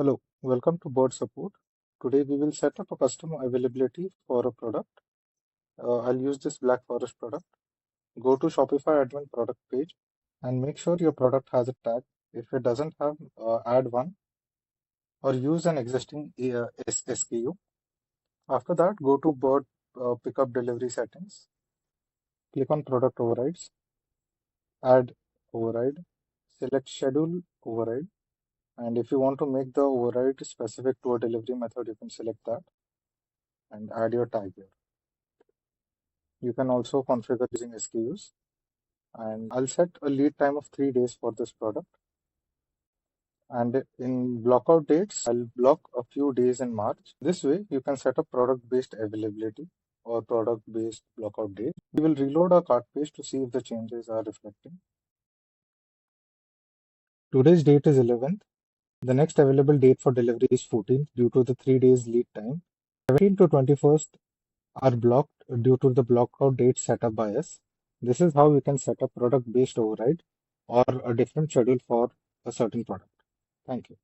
Hello, welcome to Bird Support. Today we will set up a custom availability for a product. I'll use this Black Forest product. Go to Shopify admin product page and make sure your product has a tag. If it doesn't have, add one or use an existing SKU. After that, go to Bird pickup delivery settings. Click on product overrides, add override, select schedule override. And if you want to make the override specific to a delivery method, you can select that and add your tag here. You can also configure using SKUs, and I'll set a lead time of 3 days for this product. And in blockout dates, I'll block a few days in March. This way, you can set up product-based availability or product-based blockout date. We will reload our cart page to see if the changes are reflecting. Today's date is 11th. The next available date for delivery is 14th due to the 3 days lead time. 17th to 21st are blocked due to the blockout date set up by us. This is how we can set up product-based override or a different schedule for a certain product. Thank you.